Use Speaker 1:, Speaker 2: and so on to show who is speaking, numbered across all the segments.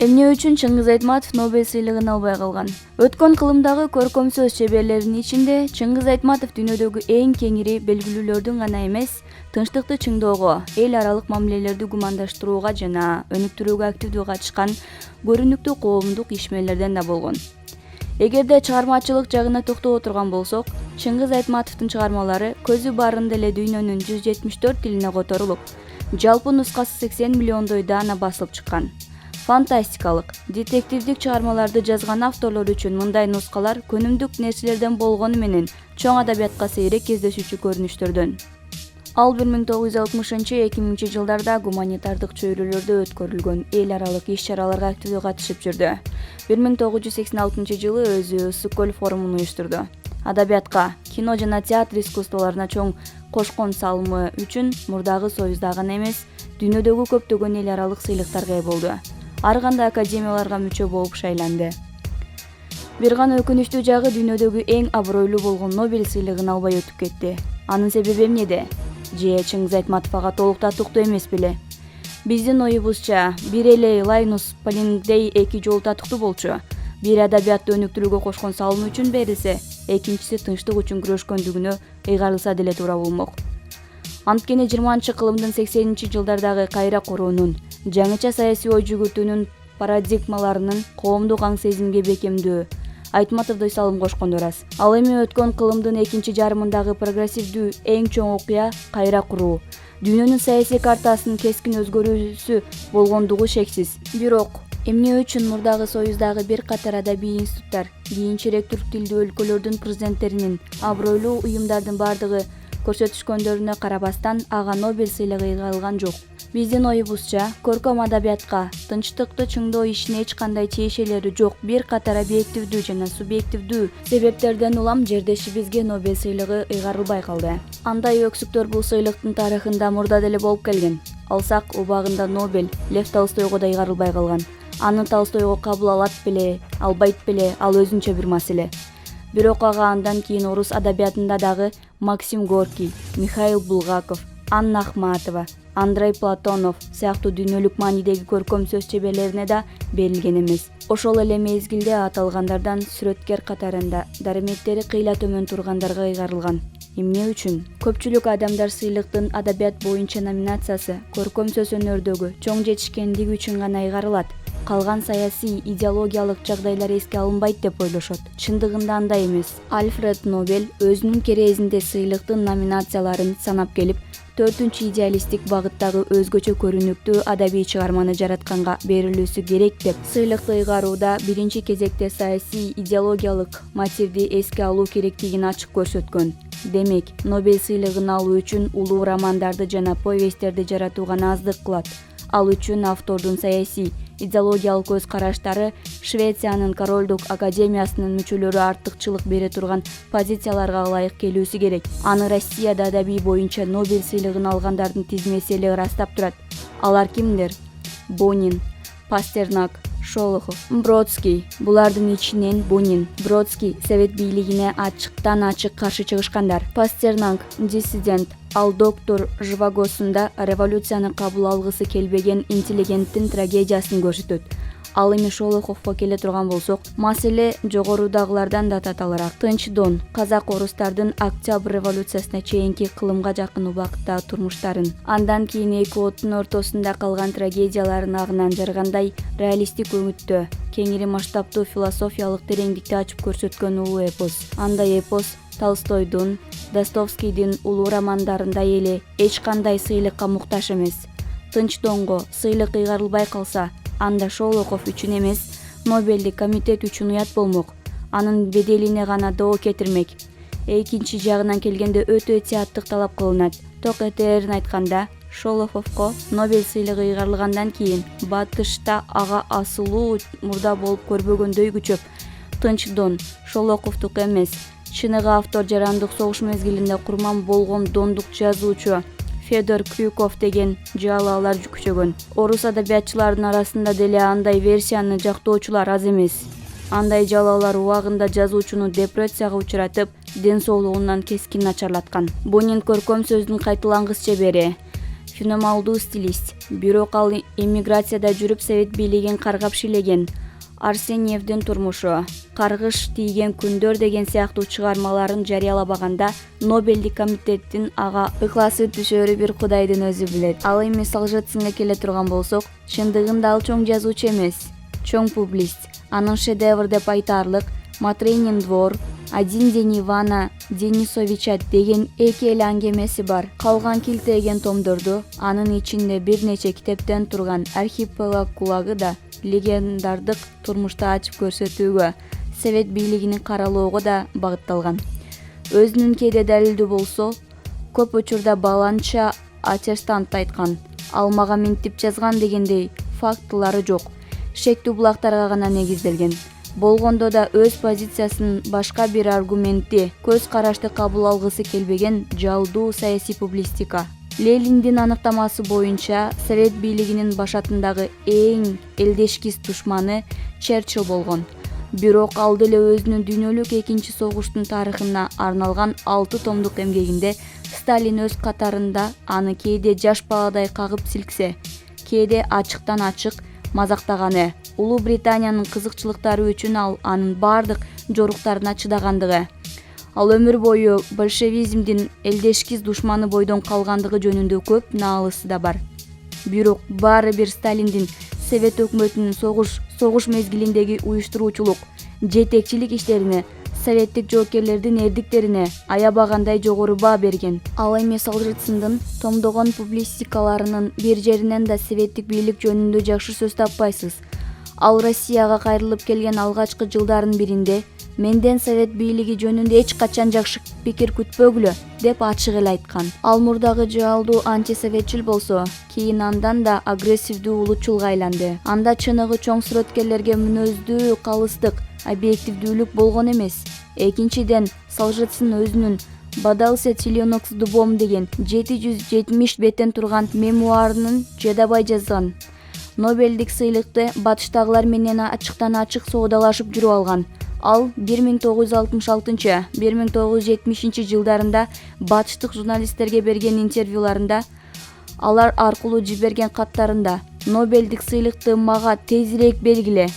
Speaker 1: Эмне үчүн Чыңгыз Айтматов Нобель сыйлыгын албай калган? Өткөн кылымдагы көркөм сөз шеберлеринин ичинде Чыңгыз Айтматов дүйнөдөгү эң кеңири белгилүүлөрдүн гана эмес, тынчтыкты чыңдоого, эл аралык мамилелерди гумандаштырууга жана өнүктүрүүгө активдүү катышкан көрүнүктүү коомдук ишмерлерден да болгон. Эгерде чыгармачылык жагына токтоло турган болсок, Чыңгыз Айтматовдун чыгармалары көзү баарында эле дүйнөнүн 174 тилине которулуп, жалпы нускасы 80 миллиондой даана басылып чыккан. Фантастикалык, детективдик чыгармаларды жазган авторлор үчүн мындай нускалар көнүмдүк нерселерден болгону менен чоң адабиятка сейрек кездешүүчү көрүнүштөрдөн. Ал 1960-2000 жылдарда гуманитардык чөйрөлөрдө өткөрүлгөн эл аралык иш-чараларга активдүү катышып жүрдү. 1986 жылы өзү Сколь форумун уюштурду. Адабиятка, кино жана театр искусстволоруна чоң кошкон салымы үчүн мурдагы Союзда гана эмес, дүйнөдөгү көптөгөн эл аралык сыйлыктарга ээ болду. Ар кандай академияларга мүчө болуп шайланды. Бир гана өкүнүчтүү жагы дүйнөдөгү эң абройлуу болгон Нобель сыйлыгын албай өтүп кетти. Анын себеби эмнеде? Же Чыңгыз Айтматов ага толук татыктуу эмес беле? Биздин оюбузча, бир эле Лайнус Палингдей 2 жолу татыктуу болчу. Бири адабиятты өнүктүрүүгө кошкон салымы үчүн берилсе, экинчиси тынчтык үчүн күрөшкөндүгүнө ыйгарылса деле туура болмок. Анткени 20-кылымдын 80-жылдардагы кайра куруунун, жаңыча саясий ой жүгүртүүнүн парадигмаларынын коомдук аң сезимге бекемдөө Айтматовдой салым кошконду рас. Ал эми өткөн кылымдын экинчи жарымындагы прогрессивдүү эң чоң окуя кайра куруу, дүйнөнүн саясий картасынын кескин өзгөрүүсү болгондугу шексиз. Бирок эмне үчүн мурдагы Союздагы бир катар адабий институттар, кийинчерээк түрк тилдүү өлкөлөрдүн президенттеринин, абройлуу уюмдардын бардыгы көрсөтүшкөндөрүнө карабастан ага Нобель сыйлыгы ыйгарылган жок? Биздин оюбузча, көркөм адабиятка, тынчтыкты чыңдоо ишине эч кандай тиешелери жок бир катар объективдүү жана субъективдүү себептерден улам жердешибизге Нобель сыйлыгы ыйгарылбай калды. Андай өксүктөр бул сыйлыктын тарыхында мурда деле болуп келген. Алсак, убагында Нобель Лев Толстойго да ыйгарылбай калган. Аны Толстойго кабыл алат беле, албайт беле, ал өзүнчө бир маселе. Бирок ага андан кийин орус адабиятында дагы Максим Горький, Михаил Булгаков, Анна Ахматова, Андрей Платонов сыяктуу дүйнөлүк маанидеги көркөм сөз чеберлерине да берилген эмес. Ошол эле мезгилде аталгандардан сүрөткер катарында дараметтери кыйла төмөн тургандарга ыйгарылган. Эмне үчүн? Көпчүлүк адамдар сыйлыктын адабият боюнча номинациясы көркөм сөз өнөрдөгү чоң жетишкендиги үчүн гана ыйгарылат. Калган саясий, идеологиялык жагдайлар эске алынбайт деп ойлошот. Чындыгында андай эмес. Альфред Нобель өзүнүн керезинде сыйлыктын номинацияларын санап келип, 4-чү идеалисттик багыттагы өзгөчө көрүнүктүү адабий чыгарманы жаратканга берилүүсү керек деп, сыйлыкты ыйгарууда биринчи кезекте саясий, идеологиялык мотивди эске алуу керектигин ачык көрсөткөн. Демек, Нобель сыйлыгын алуу үчүн улуу романдарды жана повесттерди жаратуу гана аздык кылат. Ал үчүн автордун саясий, идеологиялык көз караштары Швециянын Королдук академиясынын мүчөлөрү артыкчылык бере турган позицияларга ылайык келүүсү керек. Аны Россияда адабий боюнча Нобель сыйлыгын алгандардын тизмеси эле ырастап турат. Алар кимдер? Бунин, Пастернак, Шолохов, Бродский. Булардын ичинен Бунин, Бродский совет бийлигине ачыктан-ачык каршы чыгышкандар. Пастернак диссидент. Ал доктор Живагосунда революцияны кабыл алгысы келбеген интеллигенттин трагедиясын көрсөтөт. Ал эми Шолоховго келе турган болсок, маселе жогорудагылардан да татаалыраак. Тынч Дон, казак-орустардын Октябрь революциясына чейинки кылымга жакын убакыттагы турмуштарын, андан кийин эки оттун ортосунда калган трагедияларын агынан жаргандай реалисттик өңүттө, кеңири масштабтуу философиялык тереңдикти ачып көрсөткөн улуу эпос. Андай эпос Толстойдун, Достоевскийдин улуу романдарындай эле эч кандай сыйлыкка муктаж эмес. Тынч Донго сыйлык ыйгарылбай калса, анда Шолохов үчүн эмес, Нобелдик комитет үчүн уят болмок. Анын беделине гана доо кетирмек. Экинчи жагынан келгенде өтө этияттык талап кылынат. Ток этерин айтканда, Шолоховго Нобель сыйлыгы ыйгарылгандан кийин батышта ага асылуу мурда болуп көрбөгөндөй күчөп, Тынч Дон Шолоховдук эмес, чыныгы автор жарандык согуш мезгилинде курман болгон дондук жазуучу Федор Крюков деген жалаалар күчөгөн. Орус адабиятчыларынын арасында деле андай версияны жактоочулар аз эмес. Андай жалаалар убагында жазуучуну депрессияга учуратып, ден соолугунан кескин начарлаткан. Бунин көркөм сөздүн кайталангыс чебери. феноменалдуу стилист, бирок ал эмиграцияда жүрүп совет бийлигин каргап шилеген. Арсеньевдин турмушу, Каргыш тийген күндөр деген сыяктуу чыгармаларын жарыялабаганда Нобелдик комитеттин ага ыкласы түшөрү бир кудайдын өзү билет. Ал эми Солженицинге келе турган болсок, чындыгында ал чоң жазуучу эмес, чоң публицист. Анын шедевр деп айтаарлык «Матренин двор», «Один день Ивана Денисовича» деген эки эле аңгемеси бар. Калган килтеген томдорду, анын ичинде бир нече китептен турган «Архипелаг кулагы» да легендардык турмушту ачып көрсөтүүгө, совет бийлигини каралоого да багытталган. Өзүнүн кээде далилдүү болсо, көп учурда баланча аттестант айткан. Ал мага минтип жазган дегендей фактылары жок. Шектүү булактарга гана негизделген. Болгондо да өз позициясынын башка бир аргументи, көз карашты кабыл алгысы келбеген жалдуу саясий публистика. Лениндин аныктамасы боюнча совет бийлигинин башатындагы эң элдешкис душманы Черчилль болгон. Бирок ал деле өзүнүн дүйнөлүк экинчи согуштун тарыхына арналган 6 томдук эмгегинде Сталин өз катарында аны кээде жаш баладай кагып силксе, кээде ачыктан ачык мазактаганы, Улуу Британиянын кызыкчылыктары үчүн ал анын бардык жоруктарына чыдагандыгы, ал өмүр бою большевизмдин элдешкис душманы бойдон калгандыгы жөнүндө көп наалысы да бар. Бирок баары бир Сталиндин совет өкмөтүнүн согуш мезгилиндеги уюштуруучулук, жетекчилик иштерине, советтик жоокерлердин эрдиктерине аябагандай жогору баа берген. Ал эми Солженициндин томдогон публистикаларынын бир жеринен да советтик бийлик жөнүндө жакшы сөз таппайсыз. Ал Россияга кайрылып келген алгачкы жылдардын биринде «Менден совет бийлиги жөнүндө эч качан жакшы пикир күтпөгүлө» деп ачык эле айткан. Ал мурдагы жалдуу антисоветчил болсо, кийин андан да агрессивдүү улутчулга айланды. Анда чыныгы чоң сүрөткерлерге мүнөздүү калыстык, объективдүүлүк болгон эмес. Экинчиден, Солженицин өзүнүн «Бодался Теленокс дубом» деген 770 беттен турган мемуарынын жадабай жазган. Нобелдик сыйлыкты батыштагылар менен ачыктан ачык соодалашып жүрүп алган. Ал 1966-1970 жылдарында батыштык журналисттерге берген интервьюларында, алар аркылуу жиберген каттарында «Нобелдик сыйлыкты мага тезирээк бергиле.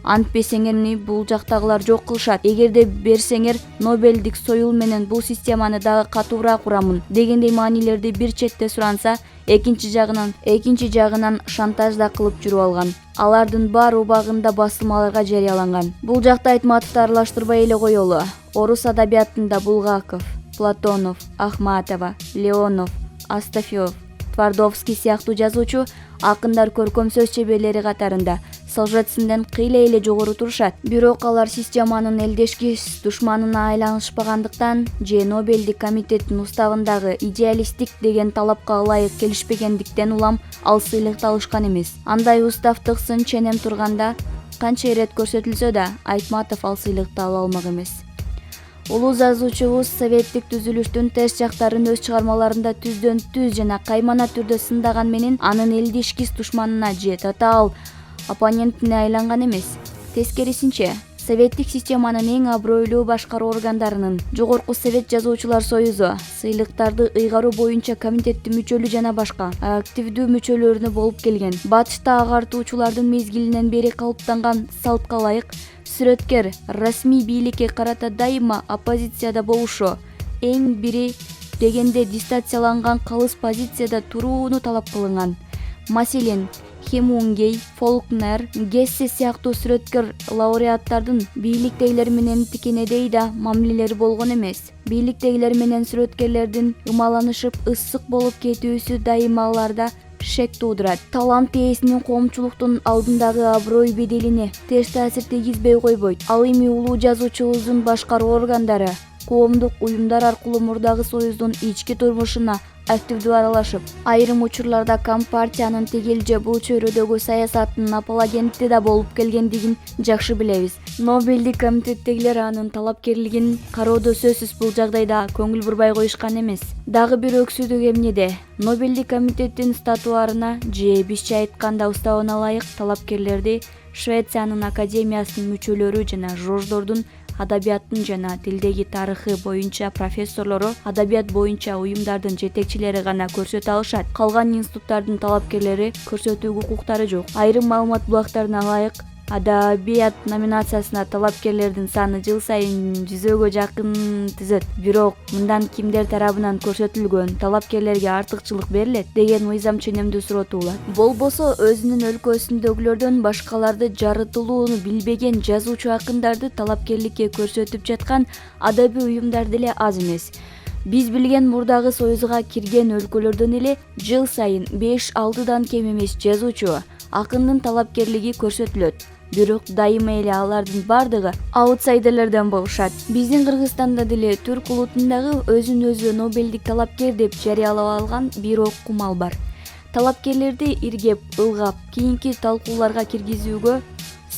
Speaker 1: Антпесеңер бул жактагылар жок кылышат. Эгерде берсеңер, Нобелдик союл менен бул системаны дагы катуураак курамын» дегендей маанилерди бир четте суранса, экинчи жагынан шантаж да кылып жүрүп алган. Алардын бар убагында басылмаларга жарыяланган. Бул жакта Айтматовду аралаштырбай эле коелу. Орус адабиятында Булгаков, Платонов, Ахматова, Леонов, Астафьев, Твардовский сыяктуу жазуучу акындар көркөм сөз чеберлери катарында Солжецинден кыйла эле жогору турушат. Бирок алар системанын элдешкис душманына айланышпагандыктан же Нобелдик комитеттин уставындагы идеалисттик деген талапка ылайык келишпегендиктен улам ал сыйлыкты алышкан эмес. Андай уставдык сын ченем турганда канча ирет көрсөтүлсө да Айтматов ал сыйлыкты ала алмак эмес. Улуу жазуучубуз советтик түзүлүштүн терс жактарын өз чыгармаларында түздөн түз жана каймана түрдө сындаган менен анын элдешкис душманына же татаал оппонентине айланган эмес. Тескерисинче, советтик системанын эң абройлуу башкаруу органдарынын Жогорку Совет Жазуучулар союзу сыйлыктарды ыйгаруу боюнча комитеттин мүчөлү жана башка активдүү мүчөлөрүнө болуп келген. Батышта агартуучулардын мезгилинен бери калыптанган салтка ылайык сүрөткер расмий бийликке карата дайыма оппозицияда болушу, эң бири дегенде дистанцияланган калыс позицияда турууну талап кылынган. Маселен, Хемингуэй, Фолкнер, Гессе сыяктуу сүрөткер лауреаттардын бийликтегилер менен тикенедей да мамилелери болгон эмес. Бийликтегилер менен сүрөткерлердин ымаланышып ысык болуп кетүүсү дайыма аларда шек туудурат. Талант ээсинин коомчулуктун алдындагы аброй беделине терс таасир тийгизбей койбойт. Ал эми улуу жазуучубуздун башкаруу органдары, коомдук уюмдар аркылуу мурдагы союздун ички турмушуна активдүү аралашып, айрым учурларда Компартиянын тигил же бул чөйрөдөгү саясатынын апологенти да болуп келгендигин жакшы билебиз. Нобелдик комитеттегилер анын талапкерлигин кароодо сөзсүз бул жагдайда көңүл бурбай коюшкан эмес. Дагы бир өксүдүк эмнеде Нобелдик комитеттин статуарына же бизче айтканда уставына ылайык талапкерлерди Швециянын академиясынын мүчөлөрү жана жождордун адабияттын жана тилдеги тарыхы боюнча профессорлору, адабият боюнча уюмдардын жетекчилери гана көрсөтө алышат. Калган институттардын талапкерлери көрсөтүү укуктары жок. Айрым маалымат булактарына ылайык адабият номинациясына талапкерлердин саны жыл сайын 100-гө жакын түзөт. Бирок мындан кимдер тарабынан көрсөтүлгөн талапкерлерге артыкчылык берилет деген мыйзам ченемдүү суротуулат. Болбосо өзүнүн өлкөсүндөгүлөрдөн башкаларды жарытылууну билбеген жазуучу акындарды талапкерликке көрсөтүп жаткан адабий уюмдар деле аз эмес. Биз билген мурдагы союзга кирген өлкөлөрдөн эле жыл сайын 5-6дан кем эмес жазуучу акындын талапкерлиги көрсөтүлөт. Бирок дайыма эле алардын бардыгы аутсайдерлерден болушат. Биздин Кыргызстанда деле түрк улутундагы өзүн өзү Нобелдик талапкер деп жарыялап алган бир окумал бар. Талапкерлерди иргеп, ылгап, кийинки талкууларга киргизүүгө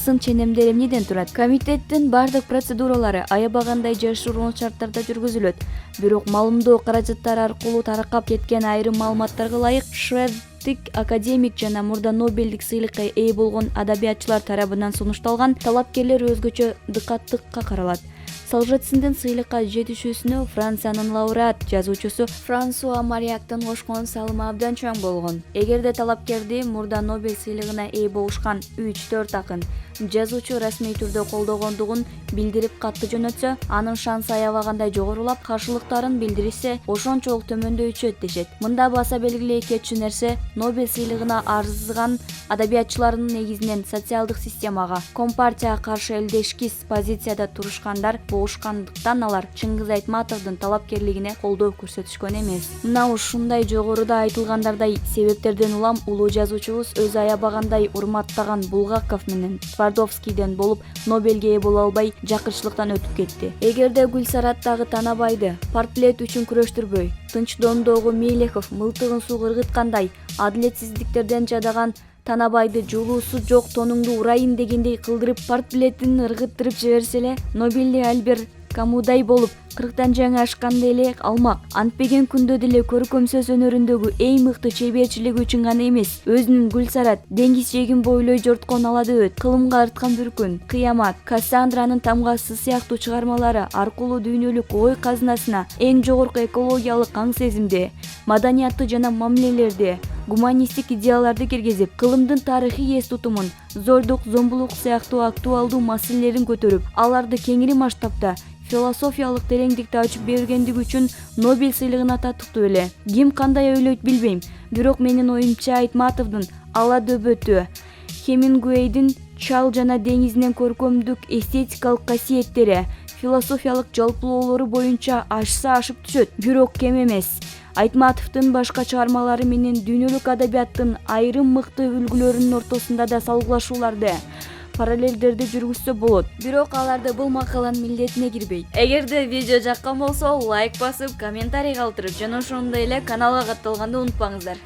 Speaker 1: сын ченемдер эмнеден турат? Комитеттин бардык процедуралары аябагандай жашыруун шарттарда жүргүзүлөт. Бирок маалымдоо каражаттары аркылуу таркап кеткен айрым маалыматтарга ылайык шведдик академик жана мурда Нобелдик сыйлыкка ээ болгон адабиятчылар тарабынан сунушталган талапкерлер өзгөчө дыкаттыкка каралат. Солжециндин сыйлыкка жетишүүсүнө Франциянын лауреат жазуучусу Франсуа Марияктын кошкон салымы абдан чоң болгон. Эгерде талапкерди мурда Нобель сыйлыгына ээ болушкан 3-4 акын жазуучу расмий түрдө колдогондугун билдирип катты жөнөтсө, анын шансы аябагандай жогорулап, каршылыктарын билдиришсе, ошончолук төмөндөйчү дешет. Мында баса белгилей кетчү нерсе, Нобель сыйлыгына арызган адабиятчылардын негизинен социалдык системага, компартияга каршы элдешкис позицияда турушкандар болушкандыктан алар Чыңгыз Айтматовдун талапкерлигине колдоо көрсөтүшкөн эмес. Мына ушундай жогоруда айтылгандардй себептерден улам улуу жазуучубуз өзү аябагандай урматтаган Булгаков менен Твардовскийден болуп Нобелге ээ боло албай жакырчылыктан өтүп кетти. Эгерде Гүлсараттагы Танабайды портрет үчүн күрөштүрбөй, Тынчдондогу Мелехов мылтыгын сууга ыргыткандай, адилетсиздиктерден жадаган Танабайды жулуусу жок тонуңду урайын дегендей кылдырып портретін ыргыттырып жиберсе эле, Нобелди Альберт Камудай болуп 40тан жаңы ашканда эле алмак. Антпеген күндө деле көркөм сөз өнөрүндөгү эң мыкты чеберчилиги үчүн гана эмес, өзүнүн Гүлсарат, Деңиз жээгин бойлой жорткон Алады өт, Кылымга арткан бір күн, Кыямат, Кассандранын тамгасы сыяктуу чыгармалары аркылуу дүйнөлүк ой казынасына эң жогорку экологиялык аң сезимди, маданиятты жана мамилелерди, гуманистик идеяларды киргизип, кылымдын тарыхый эс тутумун, зордук, зомбулук сыяктуу актуалдуу маселелерин көтөрүп, аларды кеңири масштабта философиялык тереңдикте ачып бергендиги үчүн Нобель сыйлыгына татыктуу эле. Ким кандай ойлойт билбейм, бирок менин оюмча Айтматовдун Ала дөбөтү, Хемингуэйдин Чал жана деңиздин көркөмдүк эстетикалык касиеттери, философиялык жалпылоолору боюнча ашса ашып түшөт, бирок кем эмес. Айтматовдун башка чыгармалары менен дүйнөлүк адабияттын айрым мыкты үлгүлөрүнүн ортосунда да салгылашууларды, параллелдерди жүргүзсө болот. Бирок аларды бул макаланын милдетине кирбейт. Эгерде видео жаккан болсо, лайк басып, комментарий калтырып, жана ошондой эле каналга катталганды унутпаңыздар.